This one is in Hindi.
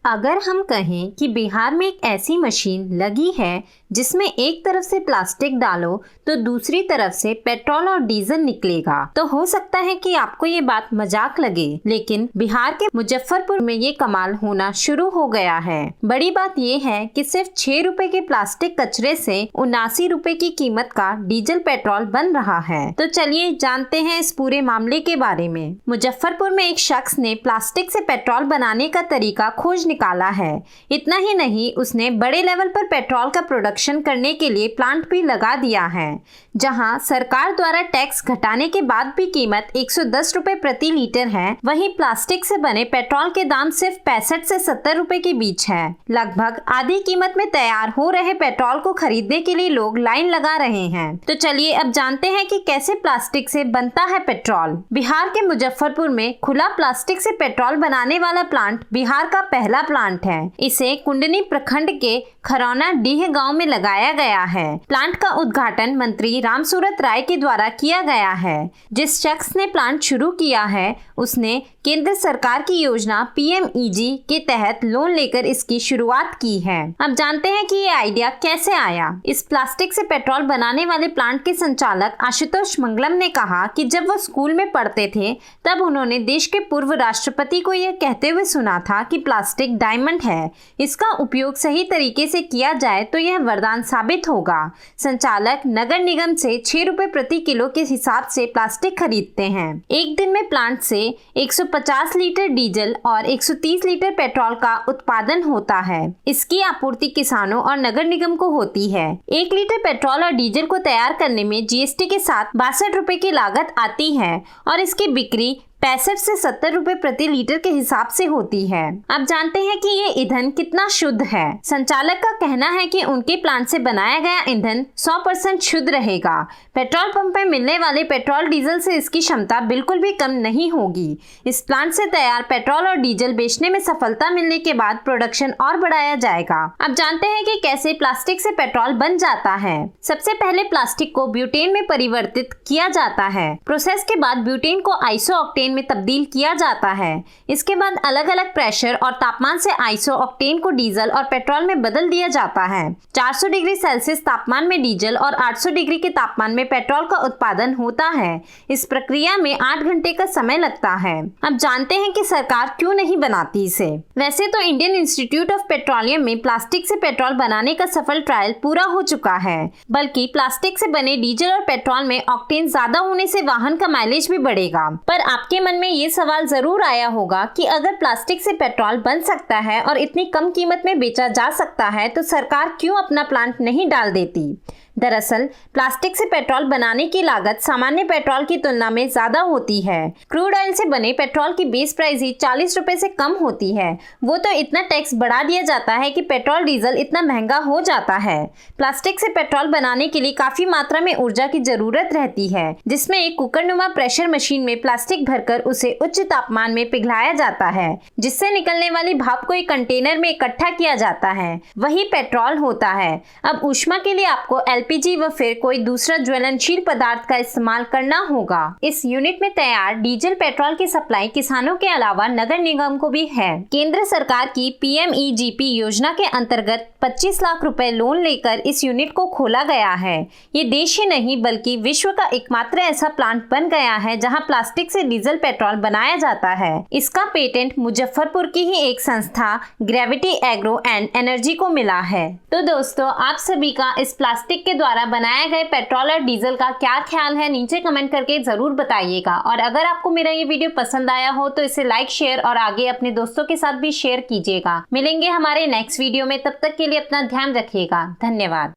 अगर हम कहें कि बिहार में एक ऐसी मशीन लगी है जिसमें एक तरफ से प्लास्टिक डालो तो दूसरी तरफ से पेट्रोल और डीजल निकलेगा, तो हो सकता है कि आपको ये बात मजाक लगे, लेकिन बिहार के मुजफ्फरपुर में ये कमाल होना शुरू हो गया है। बड़ी बात ये है कि सिर्फ 6 रुपए के प्लास्टिक कचरे से 79 रुपए की कीमत का डीजल पेट्रोल बन रहा है। तो चलिए जानते हैं इस पूरे मामले के बारे में। मुजफ्फरपुर में एक शख्स ने प्लास्टिक से पेट्रोल बनाने का तरीका खोज निकाला है। इतना ही नहीं, उसने बड़े लेवल पर पेट्रोल का प्रोडक्शन करने के लिए प्लांट भी लगा दिया है, जहां सरकार द्वारा टैक्स घटाने के बाद भी कीमत 110 रुपए प्रति लीटर है। वहीं प्लास्टिक से बने पेट्रोल के दाम सिर्फ 65 से 70 रुपए के बीच है। लगभग आधी कीमत में तैयार हो रहे पेट्रोल को खरीदने के लिए लोग लाइन लगा रहे हैं। तो चलिए अब जानते हैं कि कैसे प्लास्टिक से बनता है पेट्रोल। बिहार के मुजफ्फरपुर में खुला प्लास्टिक से पेट्रोल बनाने वाला प्लांट बिहार का पहला प्लांट है। इसे कुंडनी प्रखंड के खरौना डीह गांव में लगाया गया है। प्लांट का उद्घाटन मंत्री रामसूरत राय के द्वारा किया गया है। जिस शख्स ने प्लांट शुरू किया है उसने केंद्र सरकार की योजना PMEG के तहत लोन लेकर इसकी शुरुआत की है। अब जानते हैं कि ये आइडिया कैसे आया। इस प्लास्टिक से पेट्रोल बनाने वाले प्लांट के संचालक आशुतोष मंगलम ने कहा कि जब वो स्कूल में पढ़ते थे तब उन्होंने देश के पूर्व राष्ट्रपति को यह कहते हुए सुना था कि प्लास्टिक डायमंड है, इसका उपयोग सही तरीके से किया जाए तो यह वरदान साबित होगा। संचालक नगर निगम से 6 रुपए प्रति किलो के हिसाब से प्लास्टिक खरीदते हैं। एक दिन में प्लांट से 150 लीटर डीजल और 130 लीटर पेट्रोल का उत्पादन होता है। इसकी आपूर्ति किसानों और नगर निगम को होती है। 1 लीटर पेट्रोल और डीजल को तैयार करने में GST के साथ 62 रुपए की लागत आती है और इसकी बिक्री 65 से 70 रुपए प्रति लीटर के हिसाब से होती है। अब जानते हैं कि ये ईंधन कितना शुद्ध है। संचालक का कहना है कि उनके प्लांट से बनाया गया ईंधन 100% शुद्ध रहेगा। पेट्रोल पंप में मिलने वाले पेट्रोल डीजल से इसकी क्षमता बिल्कुल भी कम नहीं होगी। इस प्लांट से तैयार पेट्रोल और डीजल बेचने में सफलता मिलने के बाद प्रोडक्शन और बढ़ाया जाएगा। अब जानते हैं कि कैसे प्लास्टिक से पेट्रोल बन जाता है। सबसे पहले प्लास्टिक को ब्यूटेन में परिवर्तित किया जाता है। प्रोसेस के बाद ब्यूटेन को आइसोऑक्टेन में तब्दील किया जाता है। इसके बाद अलग अलग प्रेशर और तापमान से आइसोऑक्टेन को डीजल और पेट्रोल में बदल दिया जाता है। 400 डिग्री सेल्सियस तापमान में डीजल और 800 डिग्री के तापमान में पेट्रोल का उत्पादन होता है। इस प्रक्रिया में 8 घंटे का समय लगता है। अब जानते हैं कि सरकार क्यों नहीं बनाती इसे। वैसे तो इंडियन इंस्टीट्यूट ऑफ पेट्रोलियम में प्लास्टिक से पेट्रोल बनाने का सफल ट्रायल पूरा हो चुका है, बल्कि प्लास्टिक से बने डीजल और पेट्रोल में ऑक्टेन ज्यादा होने से वाहन का माइलेज भी बढ़ेगा। पर आपके मन में ये सवाल जरूर आया होगा कि अगर प्लास्टिक से पेट्रोल बन सकता है और इतनी कम कीमत में बेचा जा सकता है तो सरकार क्यों अपना प्लांट नहीं डाल देती। दरअसल प्लास्टिक से पेट्रोल बनाने की लागत सामान्य पेट्रोल की तुलना में ज्यादा होती है। क्रूड ऑयल से बने पेट्रोल की बेस प्राइस ही 40 रुपए से कम होती है। वो तो इतना टैक्स बढ़ा दिया जाता है कि पेट्रोल डीजल इतना महंगा हो जाता है। प्लास्टिक से पेट्रोल बनाने के लिए काफी मात्रा में ऊर्जा की जरूरत रहती है, जिसमें एक कुकरनुमा प्रेशर मशीन में प्लास्टिक भरकर उसे उच्च तापमान में पिघलाया जाता है, जिससे निकलने वाली भाप को एक कंटेनर में इकट्ठा किया जाता है। वही पेट्रोल होता है। अब ऊष्मा के लिए आपको LPG व फिर कोई दूसरा ज्वलनशील पदार्थ का इस्तेमाल करना होगा। इस यूनिट में तैयार डीजल पेट्रोल की सप्लाई किसानों के अलावा नगर निगम को भी है। केंद्र सरकार की PMEGP योजना के अंतर्गत 25 लाख रुपए लोन लेकर इस यूनिट को खोला गया है। ये देश ही नहीं बल्कि विश्व का एकमात्र ऐसा प्लांट बन गया है जहां प्लास्टिक से डीजल पेट्रोल बनाया जाता है। इसका पेटेंट मुजफ्फरपुर की ही एक संस्था ग्रेविटी एग्रो एंड एनर्जी को मिला है। तो दोस्तों, आप सभी का इस प्लास्टिक के द्वारा बनाए गए पेट्रोल और डीजल का क्या ख्याल है, नीचे कमेंट करके जरूर बताइएगा। और अगर आपको मेरा ये वीडियो पसंद आया हो तो इसे लाइक, शेयर और आगे अपने दोस्तों के साथ भी शेयर कीजिएगा। मिलेंगे हमारे नेक्स्ट वीडियो में, तब तक के लिए अपना ध्यान रखिएगा। धन्यवाद।